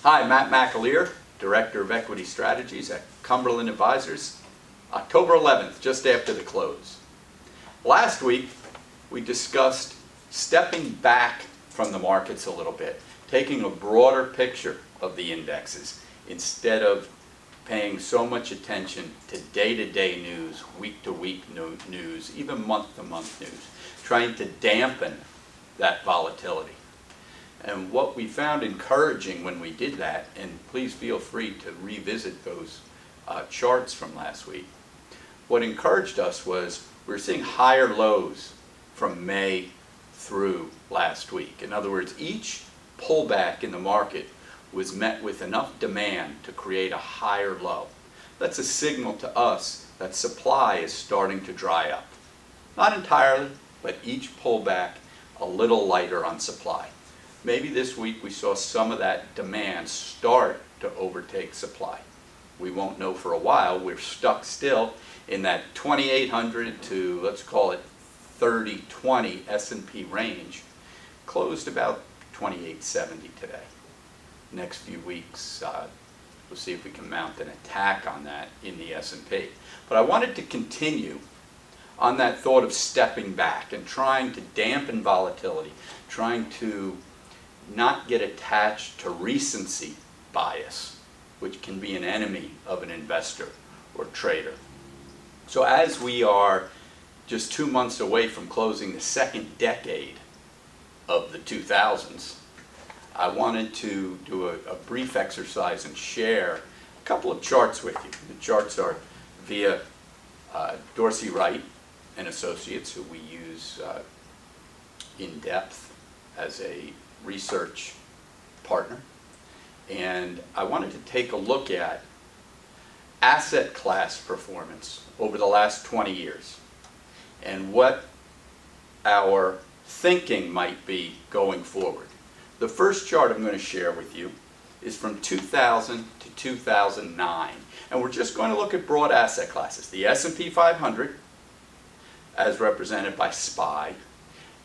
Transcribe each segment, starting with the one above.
Hi, Matt McAleer, Director of Equity Strategies at Cumberland Advisors. October 11th, just after the close. Last week, we discussed stepping back from the markets a little bit, taking a broader picture of the indexes instead of paying so much attention to day-to-day news, week-to-week news, even month-to-month news, trying to dampen that volatility. And what we found encouraging when we did that, and please feel free to revisit those charts from last week, what encouraged us was we were seeing higher lows from May through last week. In other words, each pullback in the market was met with enough demand to create a higher low. That's a signal to us that supply is starting to dry up. Not entirely, but each pullback a little lighter on supply. Maybe this week we saw some of that demand start to overtake supply. We won't know for a while. We're stuck still in that 2,800 to, let's call it 3020 S&P range. Closed about 2,870 today. Next few weeks, we'll see if we can mount an attack on that in the S&P. But I wanted to continue on that thought of stepping back and trying to dampen volatility, trying to not get attached to recency bias, which can be an enemy of an investor or trader. So as we are just 2 months away from closing the second decade of the 2000s, I wanted to do a brief exercise and share a couple of charts with you. The charts are via Dorsey Wright and Associates, who we use in depth as a research partner. And I wanted to take a look at asset class performance over the last 20 years and what our thinking might be going forward. The first chart I'm going to share with you is from 2000 to 2009. And we're just going to look at broad asset classes. The S&P 500, as represented by SPY,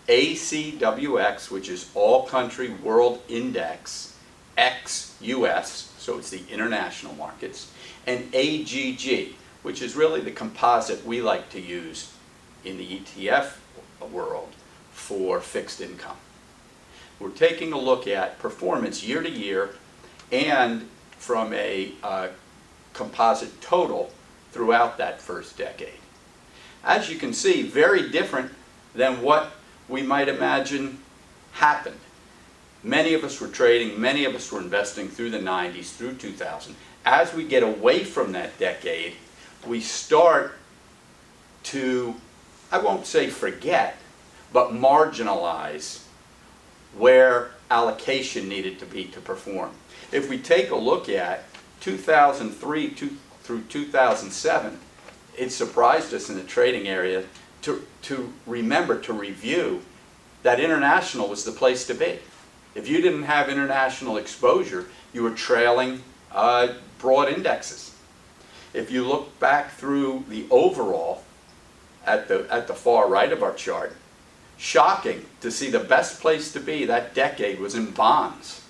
ACWX, which is All Country World Index, ex-US, so it's the international markets, and AGG, which is really the composite we like to use in the ETF world for fixed income. We're taking a look at performance year to year and from a composite total throughout that first decade. As you can see, very different than what we might imagine happened. Many of us were trading, many of us were investing through the 90s, through 2000. As we get away from that decade, we start to, I won't say forget, but marginalize where allocation needed to be to perform. If we take a look at 2003 through 2007, it surprised us in the trading area to remember to review that international was the place to be. If you didn't have international exposure, you were trailing broad indexes. If you look back through the overall at the far right of our chart, shocking to see the best place to be that decade was in bonds.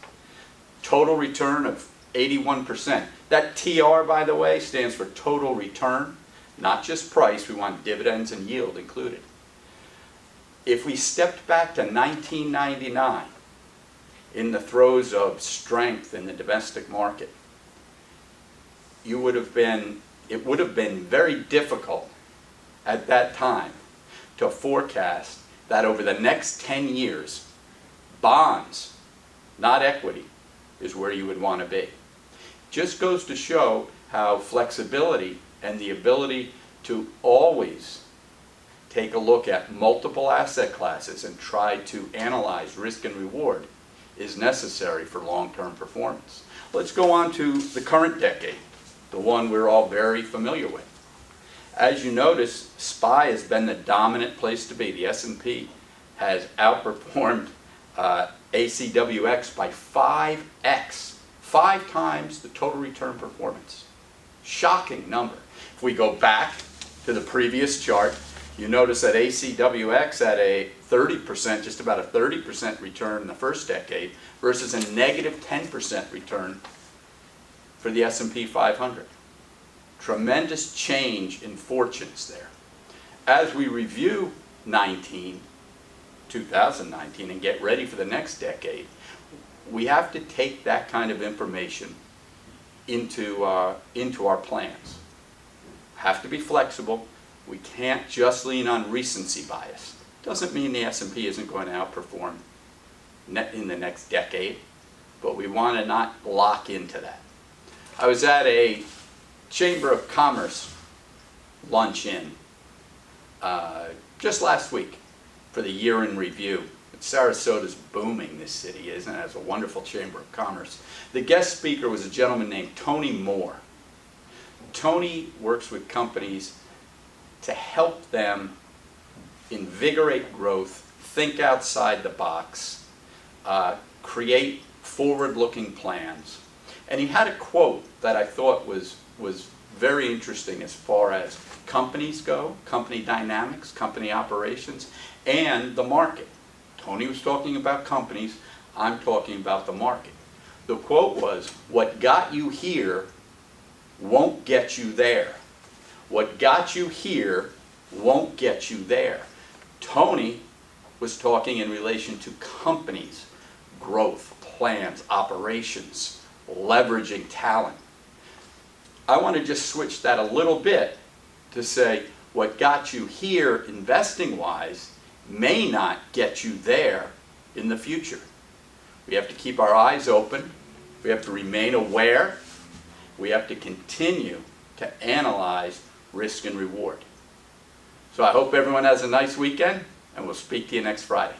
Total return of 81%. That TR, by the way, stands for total return, not just price. We want dividends and yield included. If we stepped back to 1999, in the throes of strength in the domestic market, it would have been very difficult at that time to forecast that over the next 10 years, bonds, not equity, is where you would want to be. Just goes to show how flexibility and the ability to always take a look at multiple asset classes and try to analyze risk and reward is necessary for long-term performance. Let's go on to the current decade, the one we're all very familiar with. As you notice, SPY has been the dominant place to be. The S&P has outperformed ACWX by 5x, 5 times the total return performance. Shocking number. If we go back to the previous chart, you notice that ACWX at a 30%, just about a 30% return in the first decade versus a negative 10% return for the S&P 500. Tremendous change in fortunes there. As we review 2019, and get ready for the next decade, we have to take that kind of information into our plans. Have to be flexible. We can't just lean on recency bias. Doesn't mean the S&P isn't going to outperform in the next decade, but we want to not lock into that. I was at a Chamber of Commerce luncheon just last week for the year in review. Sarasota's booming, this city, isn't it? It's a wonderful Chamber of Commerce. The guest speaker was a gentleman named Tony Moore. Tony works with companies to help them invigorate growth, think outside the box, create forward-looking plans. And he had a quote that I thought was very interesting as far as companies go, company dynamics, company operations, and the market. Tony was talking about companies, I'm talking about the market. The quote was, "What got you here won't get you there. What got you here won't get you there." Tony was talking in relation to companies, growth, plans, operations, leveraging talent. I want to just switch that a little bit to say what got you here investing-wise may not get you there in the future. We have to keep our eyes open. We have to remain aware. We have to continue to analyze risk and reward. So I hope everyone has a nice weekend, and we'll speak to you next Friday.